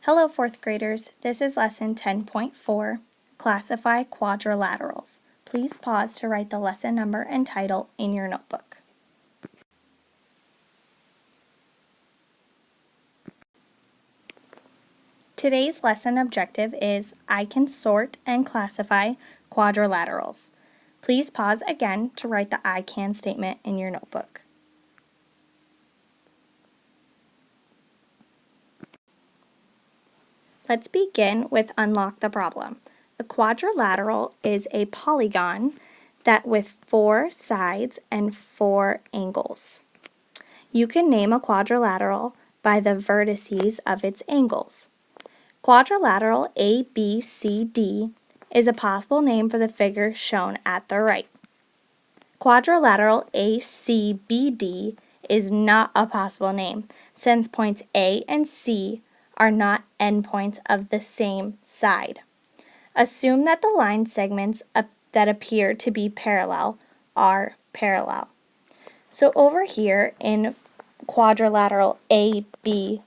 Hello, fourth graders. This is lesson 10.4, Classify Quadrilaterals. Please pause to write the lesson number and title in your notebook. Today's lesson objective is I can sort and classify quadrilaterals. Please pause again to write the I can statement in your notebook. Let's begin with unlock the problem. A quadrilateral is a polygon that with 4 sides and 4 angles. You can name a quadrilateral by the vertices of its angles. Quadrilateral ABCD is a possible name for the figure shown at the right. Quadrilateral ACBD is not a possible name since points A and C are not endpoints of the same side. Assume that the line segments that appear to be parallel are parallel. So over here in quadrilateral ABCD,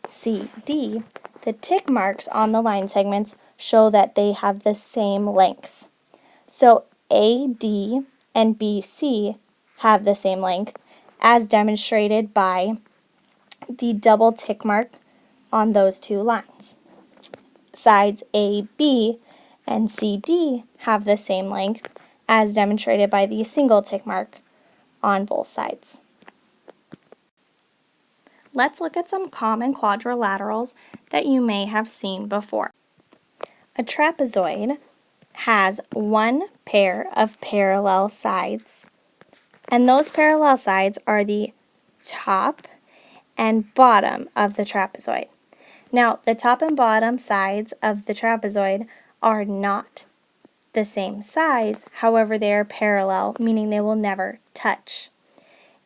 the tick marks on the line segments show that they have the same length. So AD and BC have the same length, as demonstrated by the double tick mark on those two lines. Sides AB and CD have the same length, as demonstrated by the single tick mark on both sides. Let's look at some common quadrilaterals that you may have seen before. A trapezoid has one pair of parallel sides, and those parallel sides are the top and bottom of the trapezoid. Now, the top and bottom sides of the trapezoid are not the same size, however, they are parallel, meaning they will never touch.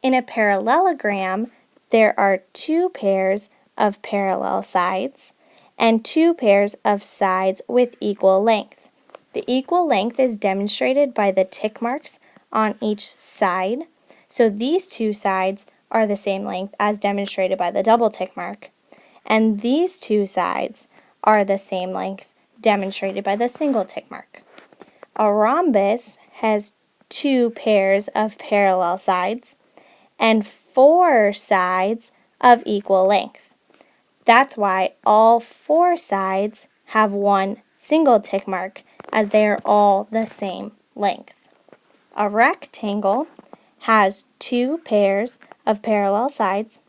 In a parallelogram, there are 2 pairs of parallel sides and 2 pairs of sides with equal length. The equal length is demonstrated by the tick marks on each side, so these 2 sides are the same length as demonstrated by the double tick mark, and these 2 sides are the same length demonstrated by the single tick mark. A rhombus has 2 pairs of parallel sides and 4 sides of equal length. That's why all 4 sides have one single tick mark, as they are all the same length. A rectangle has 2 pairs of parallel sides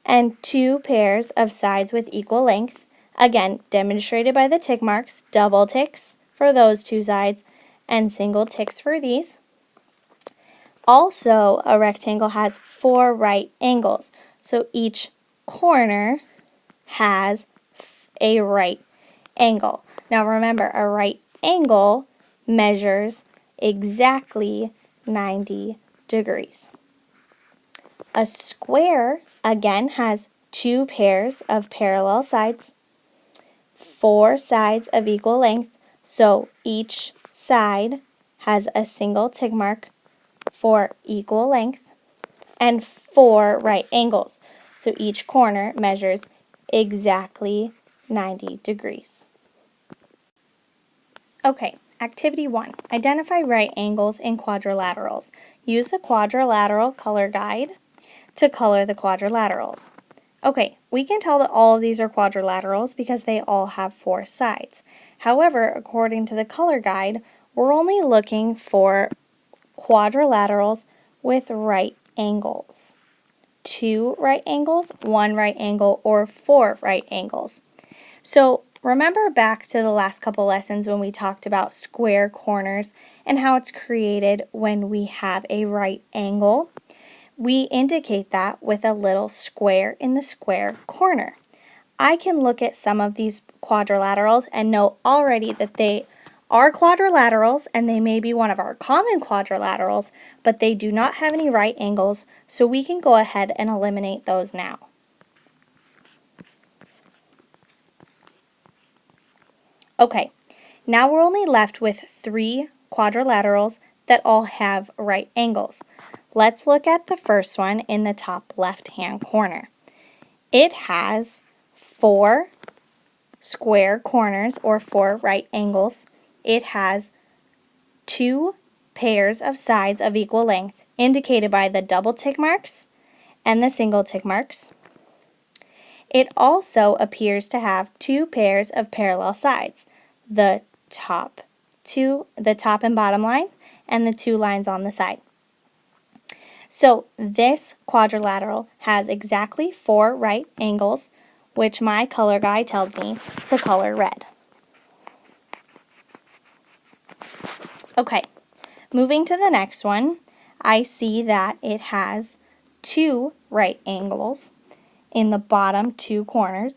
and 2 pairs of sides with equal length, again demonstrated by the tick marks, double ticks for those 2 sides and single ticks for these. Also, a rectangle has 4 right angles, so each corner has a right angle. Now remember, a right angle measures exactly 90 degrees. A square, again, has 2 pairs of parallel sides, 4 sides of equal length, so each side has a single tick mark for equal length, and 4 right angles, so each corner measures exactly 90 degrees. Okay, activity 1. Identify right angles in quadrilaterals. Use a quadrilateral color guide to color the quadrilaterals. Okay, we can tell that all of these are quadrilaterals because they all have 4 sides. However, according to the color guide, we're only looking for quadrilaterals with right angles. 2 right angles, 1 right angle, or 4 right angles. So remember back to the last couple lessons when we talked about square corners and how it's created when we have a right angle? We indicate that with a little square in the square corner. I can look at some of these quadrilaterals and know already that they are quadrilaterals, and they may be one of our common quadrilaterals, but they do not have any right angles, so we can go ahead and eliminate those now. Okay, now we're only left with 3 quadrilaterals that all have right angles. Let's look at the first one in the top left-hand corner. It has 4 square corners or 4 right angles. It has 2 pairs of sides of equal length, indicated by the double tick marks and the single tick marks. It also appears to have 2 pairs of parallel sides, the top and bottom line, and the 2 lines on the side. So this quadrilateral has exactly 4 right angles, which my color guide tells me to color red. Okay, moving to the next one, I see that it has 2 right angles in the bottom 2 corners,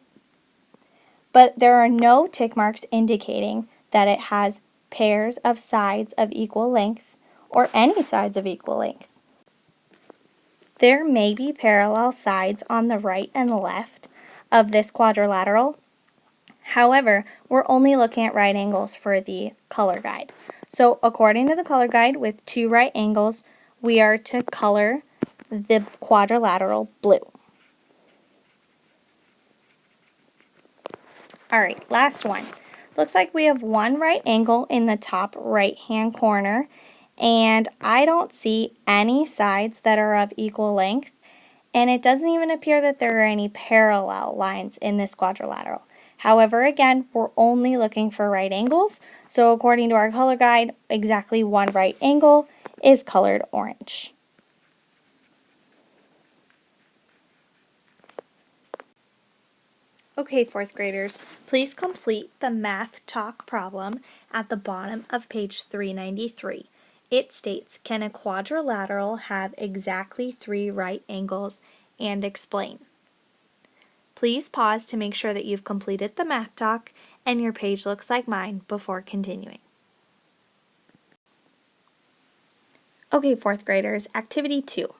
but there are no tick marks indicating that it has pairs of sides of equal length or any sides of equal length. There may be parallel sides on the right and the left of this quadrilateral. However, we're only looking at right angles for the color guide. So according to the color guide, with 2 right angles, we are to color the quadrilateral blue. Alright, last one. Looks like we have 1 right angle in the top right-hand corner, and I don't see any sides that are of equal length, and it doesn't even appear that there are any parallel lines in this quadrilateral. However, again, we're only looking for right angles, so according to our color guide, exactly 1 right angle is colored orange. Okay, 4th graders, please complete the math talk problem at the bottom of page 393. It states, can a quadrilateral have exactly 3 right angles, and explain. Please pause to make sure that you've completed the math talk and your page looks like mine before continuing. Okay, 4th graders, activity 2.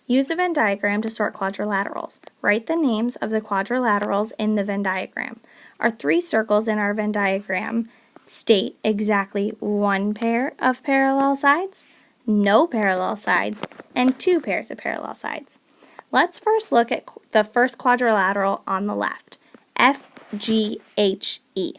Use a Venn diagram to sort quadrilaterals. Write the names of the quadrilaterals in the Venn diagram. Our 3 circles in our Venn diagram state exactly 1 pair of parallel sides, no parallel sides, and 2 pairs of parallel sides. Let's first look at the first quadrilateral on the left, FGHE.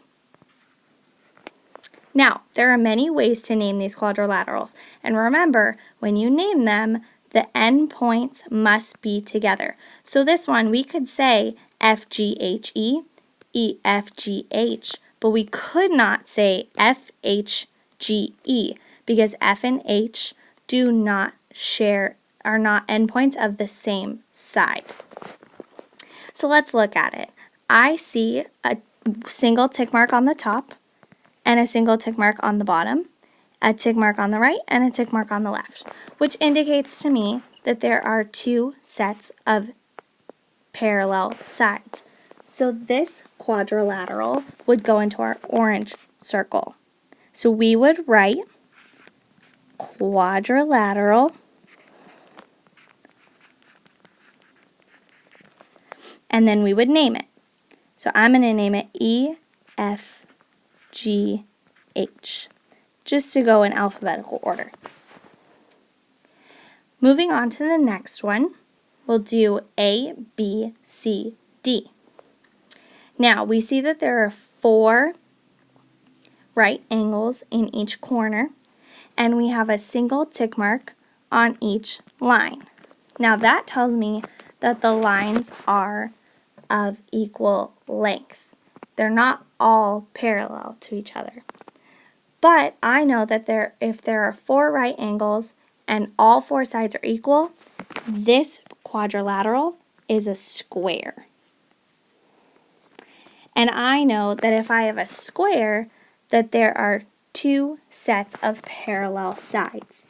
Now, there are many ways to name these quadrilaterals, and remember, when you name them, the endpoints must be together. So this one, we could say FGHE, EFGH, but we could not say FHGE because F and H are not endpoints of the same side. So let's look at it. I see a single tick mark on the top and a single tick mark on the bottom, a tick mark on the right, and a tick mark on the left, which indicates to me that there are 2 sets of parallel sides. So this quadrilateral would go into our orange circle. So we would write quadrilateral and then we would name it. So I'm going to name it EFGH, just to go in alphabetical order. Moving on to the next one, we'll do A, B, C, D. Now, we see that there are 4 right angles in each corner, and we have a single tick mark on each line. Now, that tells me that the lines are of equal length. They're not all parallel to each other. But I know that if there are 4 right angles and all 4 sides are equal, this quadrilateral is a square. And I know that if I have a square, that there are 2 sets of parallel sides.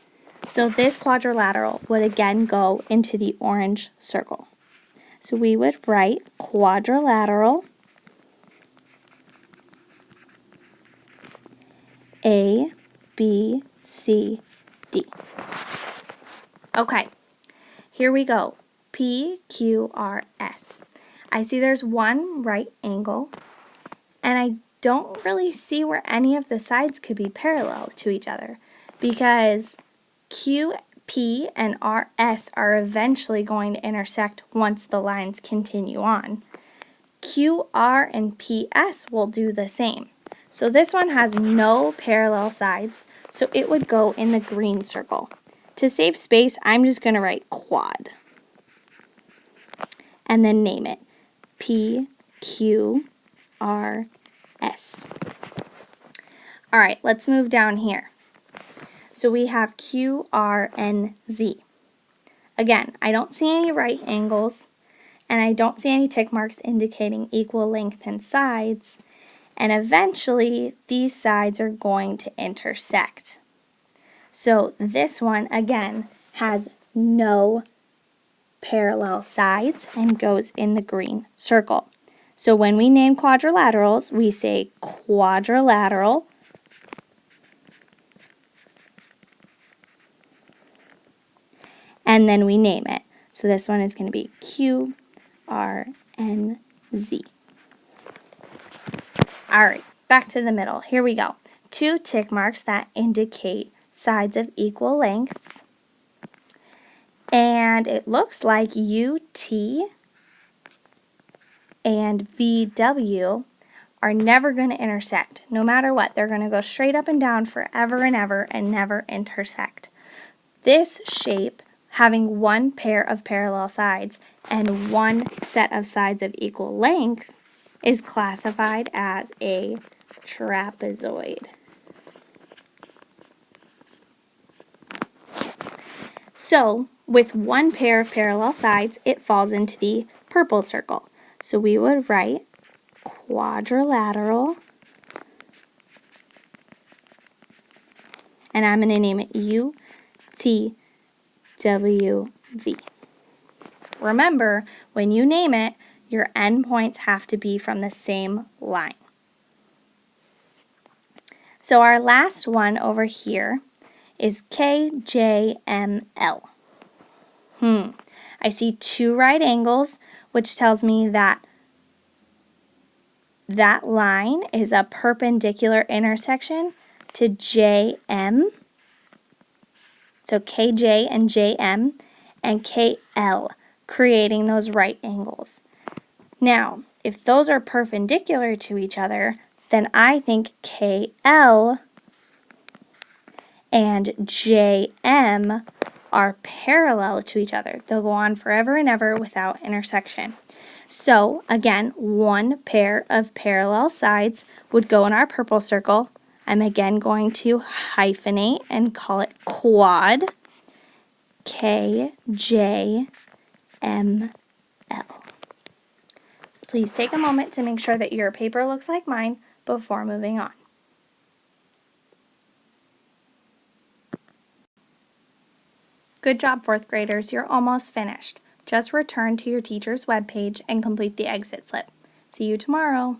So this quadrilateral would again go into the orange circle. So we would write quadrilateral A, B, C, D. Okay, here we go. P, Q, R, S. I see there's 1 right angle, and I don't really see where any of the sides could be parallel to each other because Q, P, and RS are eventually going to intersect once the lines continue on. QR and PS will do the same. So this one has no parallel sides, so it would go in the green circle. To save space, I'm just going to write quad and then name it PQRS. All right, let's move down here. So we have QRNZ. Again, I don't see any right angles, and I don't see any tick marks indicating equal length and sides, and eventually these sides are going to intersect. So this one, again, has no parallel sides and goes in the green circle. So when we name quadrilaterals, we say quadrilateral, and then we name it. So this one is going to be QRNZ. All right, back to the middle. Here we go. 2 tick marks that indicate sides of equal length. And it looks like UT and VW are never going to intersect. No matter what, they're going to go straight up and down forever and ever and never intersect. This shape, having one pair of parallel sides and one set of sides of equal length, is classified as a trapezoid. So, with one pair of parallel sides, it falls into the purple circle. So we would write quadrilateral, and I'm going to name it UTWV. Remember, when you name it, your endpoints have to be from the same line. So our last one over here is KJML. I see 2 right angles, which tells me that that line is a perpendicular intersection to JM. So KJ and JM and KL, creating those right angles. Now, if those are perpendicular to each other, then I think KL and JM are parallel to each other. They'll go on forever and ever without intersection. So, again, one pair of parallel sides would go in our purple circle. I'm again going to hyphenate and call it quad, KJML. Please take a moment to make sure that your paper looks like mine before moving on. Good job, 4th graders. You're almost finished. Just return to your teacher's webpage and complete the exit slip. See you tomorrow.